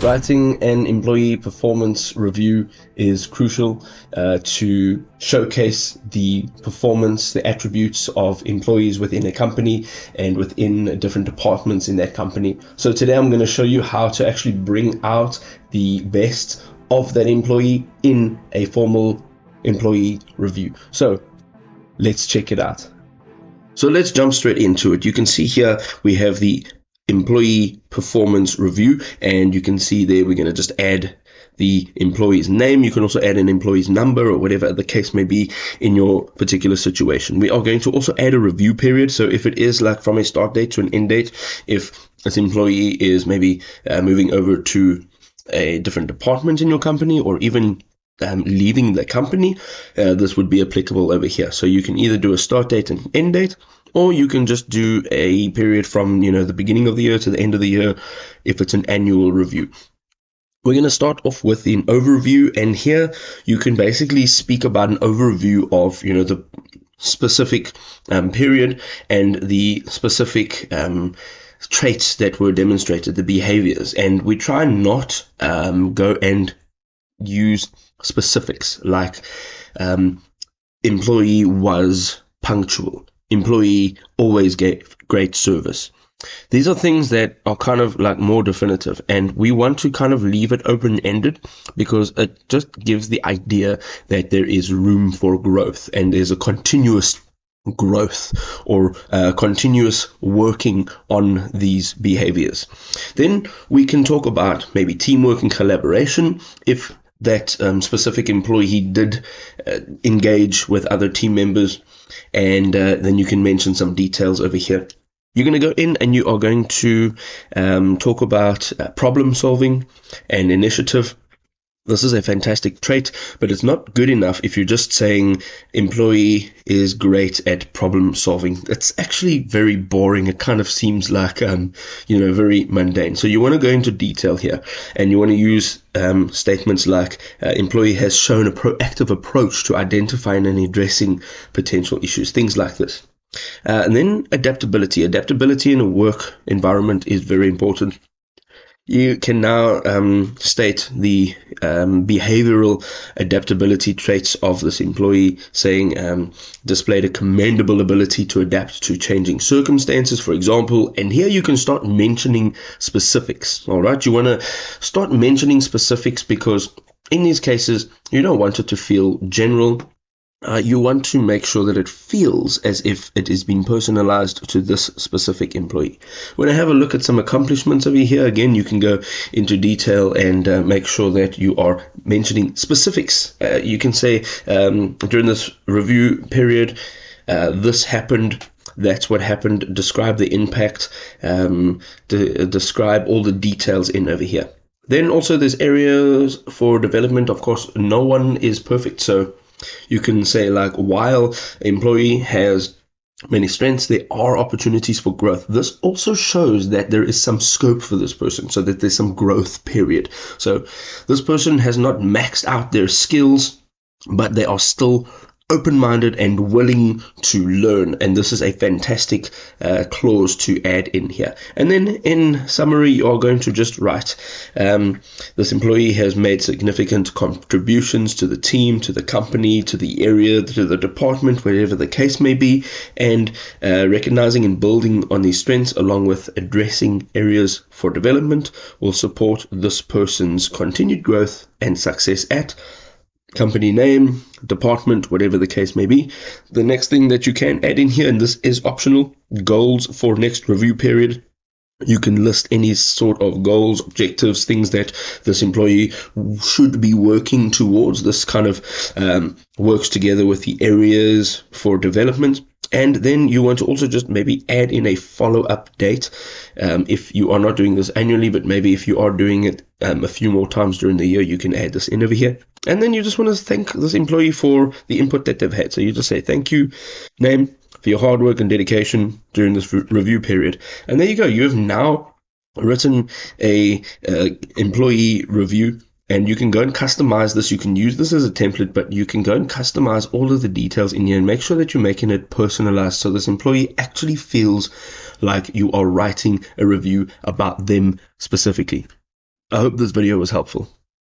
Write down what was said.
Writing an employee performance review is crucial to showcase the performance, the attributes of employees within a company and within different departments in that company. So today I'm going to show you how to actually bring out the best of that employee in a formal employee review. So let's check it out. So let's jump straight into it. You can see here we have the employee performance review, and you can see there we're going to just add the employee's name. You can also add an employee's number or whatever the case may be in your particular situation. We are going to also add a review period. So if it is like from a start date to an end date, if this employee is maybe moving over to a different department in your company, or even leaving the company, this would be applicable over here. So you can either do a start date and end date, or you can just do a period from the beginning of the year to the end of the year if it's an annual review. We're going to start off with an overview, and here you can basically speak about an overview of the specific period and the specific traits that were demonstrated, the behaviors. And we try not go and use specifics like employee was punctual, employee always gave great service. These are things that are kind of like more definitive, and we want to kind of leave it open-ended because it just gives the idea that there is room for growth and there's a continuous growth or continuous working on these behaviors. Then we can talk about maybe teamwork and collaboration. If that specific employee did engage with other team members, and then you can mention some details over here. You're going to go in and you are going to talk about problem solving and initiative. This is a fantastic trait, but it's not good enough if you're just saying employee is great at problem solving. It's actually very boring. It kind of seems like, very mundane. So you want to go into detail here, and you want to use statements like employee has shown a proactive approach to identifying and addressing potential issues, things like this. And then adaptability. Adaptability in a work environment is very important. You can now state the behavioral adaptability traits of this employee, saying displayed a commendable ability to adapt to changing circumstances, for example. And here you can start mentioning specifics. All right, you want to start mentioning specifics because in these cases, you don't want it to feel general. You want to make sure that it feels as if it is being personalized to this specific employee. When I have a look at some accomplishments over here, again, you can go into detail and make sure that you are mentioning specifics. You can say during this review period, this happened, that's what happened, describe the impact, describe all the details in over here. Then also there's areas for development. Of course, no one is perfect, so you can say like, while employee has many strengths, there are opportunities for growth. This also shows that there is some scope for this person, so that there's some growth period. So this person has not maxed out their skills, but they are still open-minded and willing to learn, and this is a fantastic clause to add in here. And then in summary, you are going to just write this employee has made significant contributions to the team, to the company, to the area, to the department, wherever the case may be, and recognizing and building on these strengths along with addressing areas for development will support this person's continued growth and success at company name, department, whatever the case may be. The next thing that you can add in here, and this is optional, goals for next review period. You can list any sort of goals, objectives, things that this employee should be working towards. This kind of works together with the areas for development. And then you want to also just maybe add in a follow-up date if you are not doing this annually, but maybe if you are doing it a few more times during the year, you can add this in over here. And then you just want to thank this employee for the input that they've had. So you just say thank you, name, for your hard work and dedication during this review period. And there you go. You have now written a employee review. And you can go and customize this. You can use this as a template, but you can go and customize all of the details in here and make sure that you're making it personalized so this employee actually feels like you are writing a review about them specifically. I hope this video was helpful.